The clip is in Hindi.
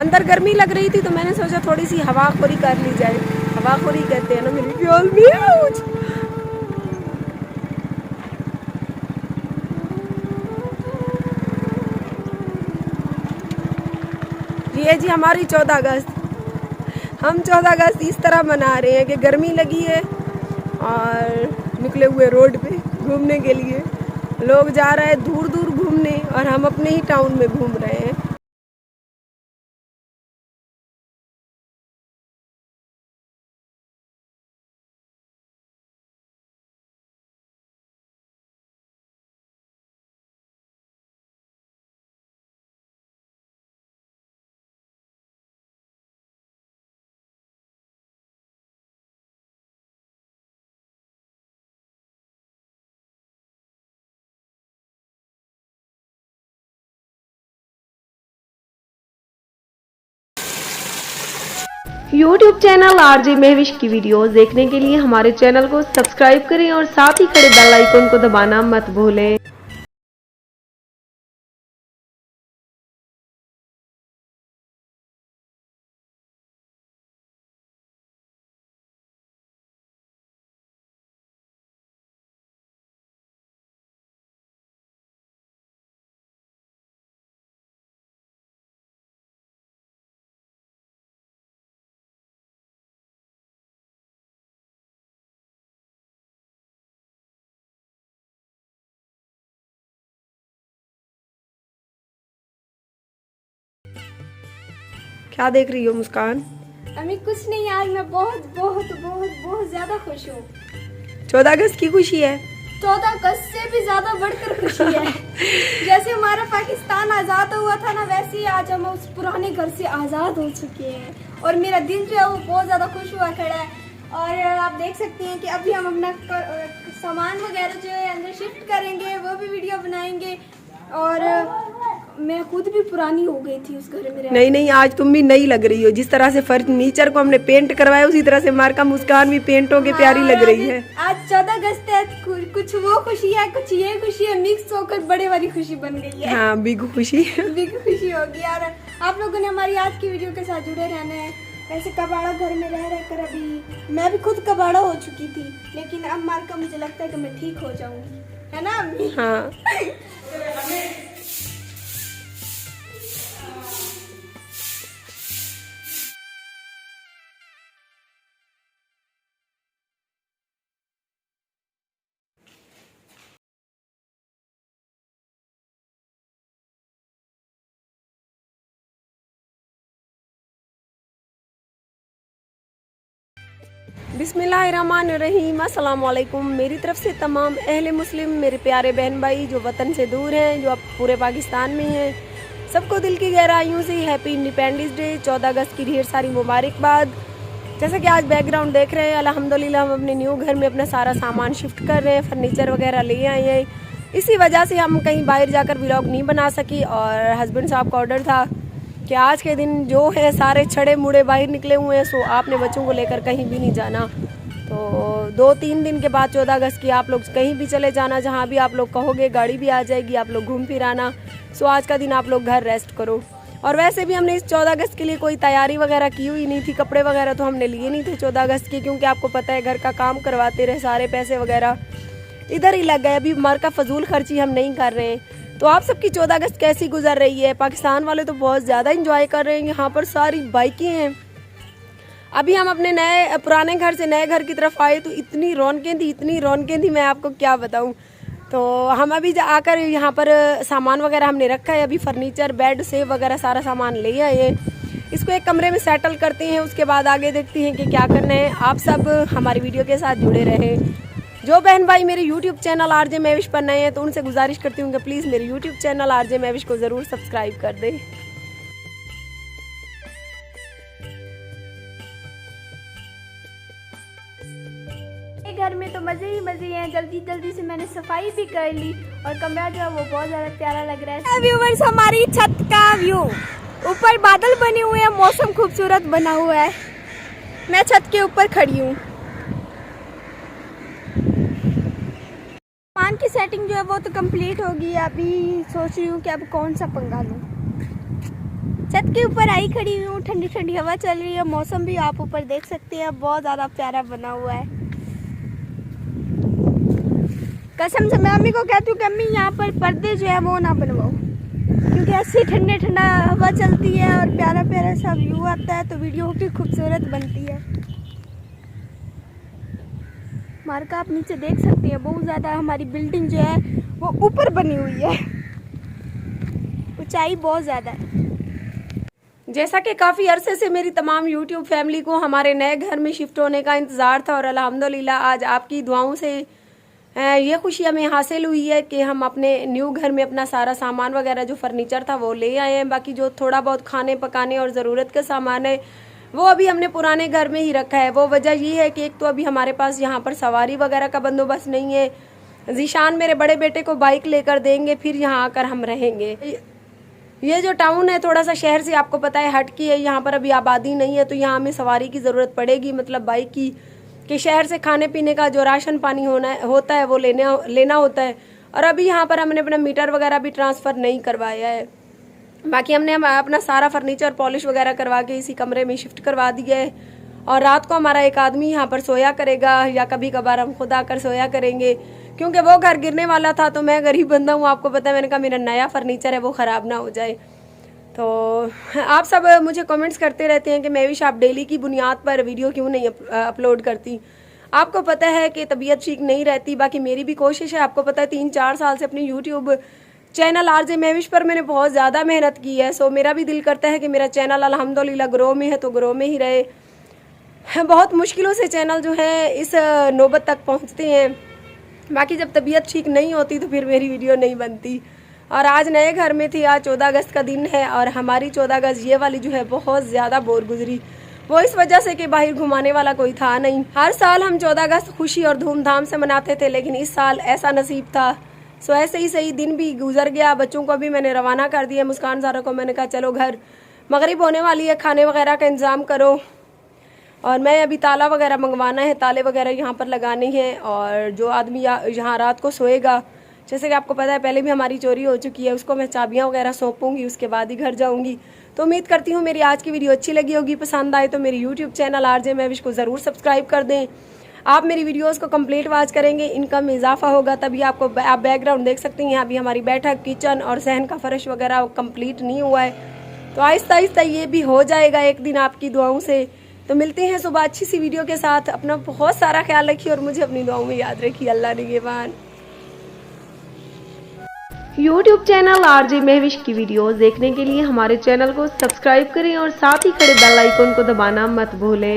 अंदर गर्मी लग रही थी तो मैंने सोचा थोड़ी सी हवाखोरी कर ली जाए। हवाखोरी कहते हैं ना मेरी प्यार में। ये जी हमारी 14 अगस्त। हम 14 अगस्त इस तरह मना रहे हैं कि गर्मी लगी है और निकले हुए रोड पे घूमने के लिए। लोग जा रहे हैं दूर दूर घूमने और हम अपने ही टाउन में घूम रहे हैं। YouTube चैनल आरजे महविश की वीडियोस देखने के लिए हमारे चैनल को सब्सक्राइब करें और साथ ही खड़े बेल आइकन को दबाना मत भूलें। क्या देख रही हो मुस्कान? अम्मी कुछ नहीं, आज मैं बहुत बहुत बहुत बहुत ज्यादा खुश हूँ। 14 अगस्त की खुशी है। 14 अगस्त से भी ज्यादा बढ़कर खुशी है। जैसे हमारा पाकिस्तान आजाद हुआ था ना, वैसे ही आज हम उस पुराने घर से आजाद हो चुके हैं और मेरा दिल जो है वो बहुत ज्यादा खुश हुआ खड़ा है। और आप देख सकते हैं कि अभी हम अपना सामान वगैरह जो है अंदर शिफ्ट करेंगे, वो भी वीडियो बनाएंगे। और मैं खुद भी पुरानी हो गई थी उस घर में। नहीं, आज तुम भी नई लग रही हो। जिस तरह से फर्नीचर को हमने पेंट करवाया उसी तरह से मार्का मुस्कान भी पेंट होके प्यारी लग रही है। आज 14 अगस्त है, कुछ वो खुशी है, कुछ ये खुशी है, मिक्स होकर बड़े वाली खुशी बन गई है। हाँ, बिग खुशी। बिग खुशी होगी यार। आप लोगों ने हमारी आज की वीडियो के साथ जुड़े रहना है। वैसे कबाड़ा घर में रह कर अभी मैं भी खुद कबाड़ा हो चुकी थी, लेकिन अब मार्का मुझे लगता है कि मैं ठीक हो जाऊंगी, है ना अम्मी? हाँ। बिस्मिल्लाहिर्रहमानिर्रहीम। अस्सलाम वालेकुम। मेरी तरफ से तमाम अहले मुस्लिम, मेरे प्यारे बहन भाई जो वतन से दूर हैं, जो अब पूरे पाकिस्तान में हैं, सबको दिल की गहराइयों से हैप्पी इंडिपेंडेंस डे, 14 अगस्त की ढेर सारी मुबारकबाद। जैसा कि आज बैकग्राउंड देख रहे हैं, अल्हम्दुलिल्लाह हम अपने न्यू घर में अपना सारा सामान शिफ्ट कर रहे हैं, फर्नीचर वगैरह ले आए हैं। इसी वजह से हम कहीं बाहर जाकर व्लॉग नहीं बना सकी और हस्बैंड साहब का ऑर्डर था कि आज के दिन जो है सारे छड़े मुड़े बाहर निकले हुए हैं, सो आपने बच्चों को लेकर कहीं भी नहीं जाना। तो 2-3 दिन के बाद 14 अगस्त की आप लोग कहीं भी चले जाना, जहाँ भी आप लोग कहोगे गाड़ी भी आ जाएगी, आप लोग घूम फिर आना। सो आज का दिन आप लोग घर रेस्ट करो। और वैसे भी हमने इस 14 अगस्त के लिए कोई तैयारी वगैरह की हुई नहीं थी, कपड़े वगैरह तो हमने लिए नहीं थे 14 अगस्त के, क्योंकि आपको पता है घर का काम करवाते रहे, सारे पैसे वगैरह इधर ही लग गए। अभी मार का फजूल खर्ची हम नहीं कर रहे हैं। तो आप सबकी 14 अगस्त कैसी गुजर रही है? पाकिस्तान वाले तो बहुत ज़्यादा इंजॉय कर रहे हैं, यहाँ पर सारी बाइकें हैं। अभी हम अपने पुराने घर से नए घर की तरफ आए तो इतनी रौनकें थी मैं आपको क्या बताऊँ। तो हम अभी आकर यहाँ पर सामान वगैरह हमने रखा है, अभी फर्नीचर, बेड, सेव वगैरह सारा सामान ले आए हैं। इसको एक कमरे में सेटल करते हैं, उसके बाद आगे देखते हैं कि क्या करना है। आप सब हमारी वीडियो के साथ जुड़े रहें। जो बहन भाई मेरे YouTube चैनल आरजे महविश पर नए हैं तो उनसे गुजारिश करती हूँ कि प्लीज़ मेरे YouTube चैनल आरजे महविश को ज़रूर सब्सक्राइब कर दें। घर में तो मजे ही मजे हैं। जल्दी से मैंने सफाई भी कर ली और कमरा जो है वो बहुत ज्यादा प्यारा लग रहा है। व्यूअर्स, हमारी छत का व्यू, ऊपर बादल बने हुए हैं, मौसम खूबसूरत बना हुआ है। मैं छत के ऊपर खड़ी हूँ। सामान की सेटिंग जो है वो तो कंप्लीट होगी। अभी सोच रही हूँ कि अब कौन सा पंगा लूँ। छत के ऊपर आई खड़ी हूँ, ठंडी ठंडी हवा चल रही है, मौसम भी आप ऊपर देख सकते हैं बहुत ज़्यादा प्यारा बना हुआ है। कसम से मैं अम्मी को कहती हूँ कि अम्मी यहाँ पर पर्दे जो है वो ना बनवाओ, क्योंकि ऐसी ठंडे ठंडा हवा चलती है और प्यारा प्यारा सा व्यू आता है तो वीडियो भी खूबसूरत बनती है। मार्क आप नीचे देख सकते हैं बहुत ज़्यादा हमारी बिल्डिंग जो है वो ऊपर बनी हुई है, ऊंचाई बहुत ज़्यादा है। जैसा कि काफ़ी अरसे से मेरी तमाम यूट्यूब फैमिली को हमारे नए घर में शिफ्ट होने का इंतज़ार था और अल्हम्दुलिल्लाह आज आपकी दुआओं से ये खुशी हमें हासिल हुई है कि हम अपने न्यू घर में अपना सारा सामान वगैरह जो फर्नीचर था वो ले आए हैं। बाकी जो थोड़ा बहुत खाने पकाने और ज़रूरत का सामान है वो अभी हमने पुराने घर में ही रखा है। वो वजह ये है कि एक तो अभी हमारे पास यहाँ पर सवारी वगैरह का बंदोबस्त नहीं है। जीशान मेरे बड़े बेटे को बाइक लेकर देंगे, फिर यहाँ आकर हम रहेंगे। ये जो टाउन है थोड़ा सा शहर से आपको पता है हट की है, यहाँ पर अभी आबादी नहीं है तो यहाँ हमें सवारी की ज़रूरत पड़ेगी, मतलब बाइक की, कि शहर से खाने पीने का जो राशन पानी होता है वो लेना होता है। और अभी यहाँ पर हमने अपना मीटर वगैरह भी ट्रांसफ़र नहीं करवाया है। बाकी हमने अपना सारा फर्नीचर पॉलिश वगैरह करवा के इसी कमरे में शिफ्ट करवा दिया है और रात को हमारा एक आदमी यहाँ पर सोया करेगा या कभी कभार हम खुद आकर सोया करेंगे, क्योंकि वो घर गिरने वाला था तो मैं गरीब बंदा हूँ, आपको पता है, मैंने कहा मेरा नया फर्नीचर है वो ख़राब ना हो जाए। तो आप सब मुझे कमेंट्स करते रहते हैं कि महविश आप डेली की बुनियाद पर वीडियो क्यों नहीं अपलोड करती। आपको पता है कि तबीयत ठीक नहीं रहती। बाकी मेरी भी कोशिश है, आपको पता है 3-4 साल से अपनी यूट्यूब चैनल आरजे महविश पर मैंने बहुत ज़्यादा मेहनत की है। सो मेरा भी दिल करता है कि मेरा चैनल अल्हम्दुलिल्लाह ग्रो में है तो ग्रो में ही रहे। बहुत मुश्किलों से चैनल जो है इस नौबत तक पहुँचते हैं। बाकी जब तबीयत ठीक नहीं होती तो फिर मेरी वीडियो नहीं बनती। और आज नए घर में थी, आज 14 अगस्त का दिन है और हमारी 14 अगस्त ये वाली जो है बहुत ज़्यादा बोर गुजरी। वो इस वजह से कि बाहर घुमाने वाला कोई था नहीं। हर साल हम 14 अगस्त खुशी और धूमधाम से मनाते थे, लेकिन इस साल ऐसा नसीब था। सो ऐसे ही सही दिन भी गुजर गया। बच्चों को भी मैंने रवाना कर दिया, मुस्कान ज़ारा को मैंने कहा चलो घर मगरिब होने वाली है, खाने वगैरह का इंतज़ाम करो। और मैं अभी ताला वगैरह मंगवाना है, ताले वगैरह यहाँ पर लगाने हैं। और जो आदमी यहाँ रात को सोएगा, जैसे कि आपको पता है पहले भी हमारी चोरी हो चुकी है, उसको मैं चाबियाँ वगैरह सौंपूंगी, उसके बाद ही घर जाऊँगी। तो उम्मीद करती हूँ मेरी आज की वीडियो अच्छी लगी होगी। पसंद आए तो मेरी यूट्यूब चैनल आरजे महविश को ज़रूर सब्सक्राइब कर दें। आप मेरी वीडियोस को कंप्लीट वॉच करेंगे, इनकम में इजाफा होगा, तभी आपको आप बैकग्राउंड देख सकते हैं। अभी हमारी बैठक, किचन और सहन का फर्श वगैरह कंप्लीट नहीं हुआ है, तो आहिस्ता आहिस्ता ये भी हो जाएगा एक दिन आपकी दुआओं से। तो मिलते हैं सुबह अच्छी सी वीडियो के साथ। अपना बहुत सारा ख्याल रखिए और मुझे अपनी दुआओं में याद रखिए। अल्लाह निगहबान। यूट्यूब चैनल आरजे महविश की वीडियोस देखने के लिए हमारे चैनल को सब्सक्राइब करें और साथ ही खड़े बेल आइकन को दबाना मत भूलें।